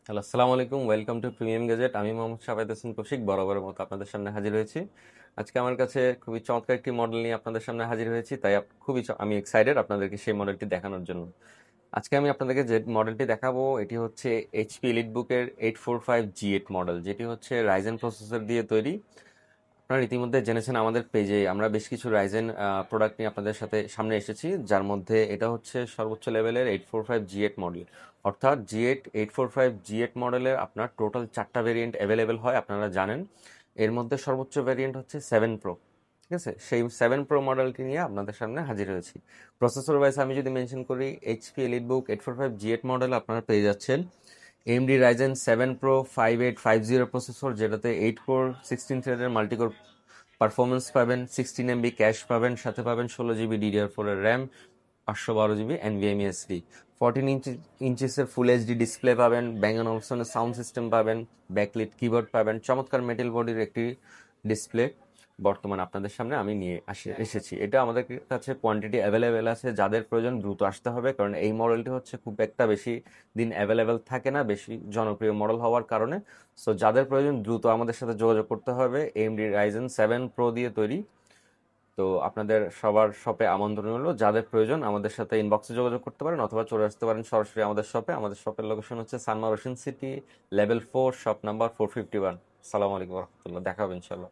Hello, আসসালামু আলাইকুম। Welcome to premium gadget. আমি মোহাম্মদ শাফায়েত হোসেন কৌশিক বরাবরের মতো আপনাদের সামনে হাজির হয়েছি। আজকে আমার কাছে খুবই চমৎকার একটি মডেল নিয়ে আপনাদের সামনে হাজির হয়েছি, তাই আমি এক্সাইটেড আপনাদেরকে সেই মডেলটি দেখানোর জন্য। আজকে আমি আপনাদেরকে যে মডেলটি দেখাবো এটি হচ্ছে এইচপি এলিটবুকের 845 G8 মডেল, যেটি হচ্ছে রাইজেন প্রসেসর দিয়ে তৈরি। আপনারা ইতিমধ্যে জেনেছেন আমাদের পেজে আমরা বেশ কিছু রাইজেন প্রোডাক্ট নিয়ে আপনাদের সাথে সামনে এসেছি, যার মধ্যে এটা হচ্ছে সর্বোচ্চ লেভেলের 845 G8 মডেল। অর্থাৎ G8 মডেলের আপনার টোটাল 4টা ভেরিয়েন্ট অ্যাভেলেবেল হয়, আপনারা জানেন। এর মধ্যে সর্বোচ্চ ভেরিয়েন্ট হচ্ছে 7 প্রো। ঠিক আছে, সেই 7 প্রো মডেলটি নিয়ে আপনাদের সামনে হাজির হয়েছি। প্রসেসর ওয়াইজ আমি যদি মেনশন করি, এইচপি এলিটবুক 845 G8 মডেল আপনারা পেয়ে যাচ্ছেন এএমডি রাইজেন 7 প্রো 5850 প্রসেসর, যেটাতে 8 কোর 16 থ্রেডের মাল্টিকোর পারফরমেন্স পাবেন, 16 MB ক্যাশ পাবেন, সাথে পাবেন 16 GB DDR4 এর র্যাম, 512 GB NVMe এসডি, 14 ইঞ্চিসের ফুল এইচডি ডিসপ্লে পাবেন, ব্যাং অপশনের সাউন্ড সিস্টেম পাবেন, ব্যাকলিট কিবোর্ড পাবেন, চমৎকার মেটাল বডির একটি ডিসপ্লে বর্তমান আপনাদের সামনে আমি নিয়ে এসেছি। এটা আমাদের কাছে কোয়ান্টিটি অ্যাভেলেবেল আছে, যাদের প্রয়োজন দ্রুত আসতে হবে, কারণ এই মডেলটি হচ্ছে খুব একটা বেশি দিন অ্যাভেলেবেল থাকে না, বেশি জনপ্রিয় মডেল হওয়ার কারণে। সো যাদের প্রয়োজন দ্রুত আমাদের সাথে যোগাযোগ করতে হবে। এএমডি রাইজেন 7 প্রো দিয়ে তৈরি। তো আপনাদের সবার শপে আমন্ত্রণ হলো, যাদের প্রয়োজন আমাদের সাথে ইনবক্সে যোগাযোগ করতে পারেন অথবা চলে আসতে পারেন সরাসরি আমাদের শপে। আমাদের শপের লোকেশন হচ্ছে Sanmar ocean city, level 4, shop number 451। সালাম আলাইকুম রহমতুল্লাহ, দেখা হবে ইনশাল্লাহ।